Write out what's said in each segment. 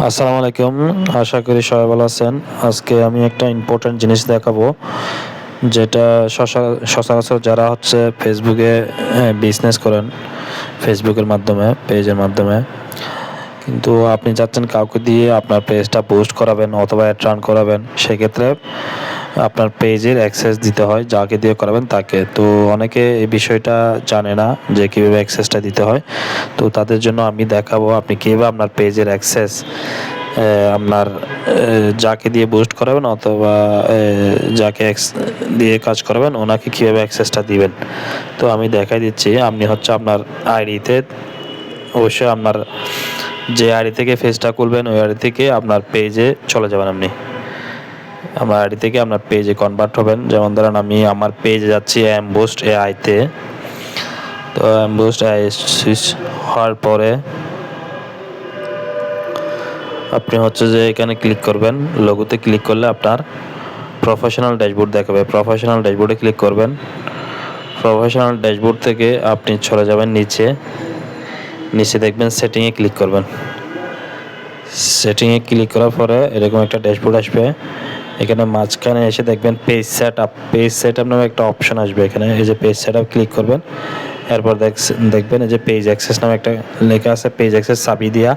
আসসালামু আলাইকুম। আশা করি সবাই ভালো আছেন। আজকে আমি একটা ইম্পর্টেন্ট জিনিস দেখাবো, যেটা সচরাচর যারা হচ্ছে ফেসবুকে বিজনেস করেন, ফেসবুকের মাধ্যমে, পেজের মাধ্যমে। কিন্তু আপনি চাচ্ছেন কাউকে দিয়ে আপনার পেজটা বুস্ট করাবেন অথবা অ্যাড রান করাবেন, সেক্ষেত্রে আপনার পেজের অ্যাক্সেস দিতে হয় যাকে দিয়ে করাবেন তাকে। তো অনেকে এই বিষয়টা জানে না যে কীভাবে অ্যাক্সেসটা দিতে হয়। তো তাদের জন্য আমি দেখাবো আপনি কীভাবে আপনার পেজের অ্যাক্সেস আপনার যাকে দিয়ে বুস্ট করাবেন অথবা যাকে দিয়ে কাজ করাবেন ওনাকে কীভাবে অ্যাক্সেসটা দিবেন। তো আমি দেখাই দিচ্ছি। আপনি হচ্ছে আপনার আইডিতে অবশ্যই আপনার যে আইডি থেকে পেজটা খুলবেন ওই আইডি থেকে আপনার পেজে চলে যাবেন। আমার আইডি থেকে আপনার পেজে কনভার্ট হবেন। যেমন ধরেন আমি আমার পেজে যাচ্ছি এমবুস্ট এআইতে। তো এমবুস্ট এআই সুইচ হওয়ার পরে আপনি হচ্ছে যে এখানে ক্লিক করবেন, লোগোতে ক্লিক করলে আপনার প্রফেশনাল ড্যাশবোর্ড দেখাবে। প্রফেশনাল ড্যাশবোর্ডে ক্লিক করবেন। প্রফেশনাল ড্যাশবোর্ড থেকে আপনি চলে যাবেন নিচে দেখবেন সেটিংয়ে ক্লিক করবেন। সেটিংয়ে ক্লিক করার পরে এরকম একটা ড্যাশবোর্ড আসবে। এখানে মাঝখানে এসে দেখবেন পেজ সেট আপ নামে একটা অপশন আসবে। এখানে এই যে পেজ সেট আপ ক্লিক করবেন। এরপর দেখবেন এই যে পেজ অ্যাক্সেস নামে একটা লেখা আছে, পেজ অ্যাক্সেস চাবি দিয়া,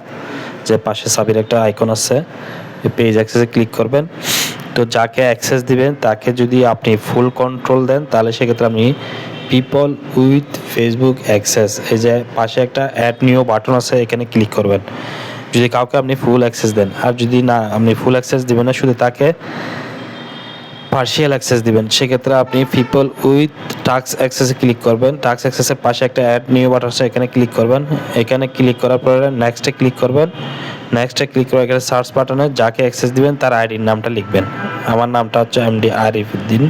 যে পাশে চাবির একটা আইকন আছে, এই পেজ অ্যাক্সেসে ক্লিক করবেন। তো যাকে অ্যাক্সেস দিবেন তাকে যদি আপনি ফুল কন্ট্রোল দেন তাহলে সেক্ষেত্রে আপনি পিপল উইথ ফেসবুক অ্যাক্সেস, এই যে পাশে একটা অ্যাড নিউ বাটন আছে, এখানে ক্লিক করবেন যদি কাউকে আপনি ফুল অ্যাক্সেস দেন। আর যদি না আপনি ফুল অ্যাক্সেস দিবেন না, শুধু তাকে পার্শিয়াল অ্যাক্সেস দিবেন, সেক্ষেত্রে আপনি পিপল উইথ টাস্ক অ্যাক্সেসে ক্লিক করবেন। টাস্ক অ্যাক্সেসের পাশে একটা অ্যাড নিউ বাটন আছে, এখানে ক্লিক করবেন। এখানে ক্লিক করার পরে নেক্সটে ক্লিক করবেন। নেক্সটে ক্লিক করে এখানে সার্চ বাটনে যাকে অ্যাক্সেস দিবেন তার আইডির নামটা লিখবেন। আমার নামটা হচ্ছে MD Arif Uddin,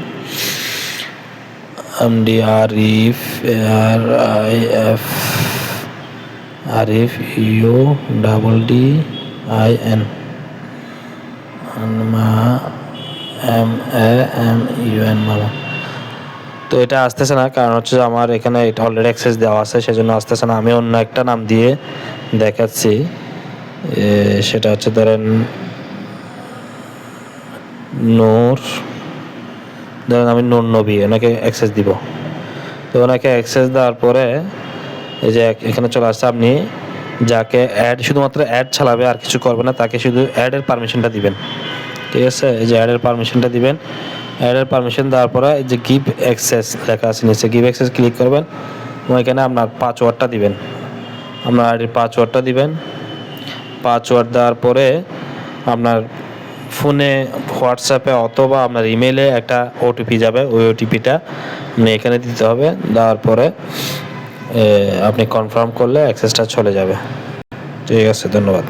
MD Arif ARIF Arif UDDIN MAMUN মামা। তো এটা আসতেছে না, কারণ হচ্ছে আমার এখানে এটা অলরেডি অ্যাক্সেস দেওয়া আছে, সেজন্য আসতেছে না। আমি অন্য একটা নাম দিয়ে দেখাচ্ছি। সেটা হচ্ছে ধরেন আমি নূর নবী, ওনাকে অ্যাক্সেস দিব। তো ওনাকে অ্যাক্সেস দেওয়ার পরে এই যে এখানে চলে আসছে। আপনি যাকে শুধুমাত্র অ্যাড চালাবে আর কিছু করবে না, তাকে শুধু অ্যাডের পারমিশনটা দিবেন। ঠিক আছে, এই যে অ্যাডের পারমিশনটা দিবেন। অ্যাডের পারমিশন দেওয়ার পরে এই যে গিভ অ্যাক্সেস লেখা আছে নিচে, গিভ অ্যাক্সেস ক্লিক করবেন এবং এখানে আপনার পাসওয়ার্ডটা দিবেন। আপনার আইডির পাসওয়ার্ডটা দিবেন। পাসওয়ার্ড দেওয়ার পরে আপনার ফোনে, হোয়াটসঅ্যাপে অথবা আপনার ইমেইলে একটা ওটিপি যাবে, ওই ওটিপিটা আপনি এখানে দিতে হবে। দেওয়ার পরে আপনি কনফার্ম করলে অ্যাক্সেসটা চলে যাবে। ঠিক আছে, ধন্যবাদ।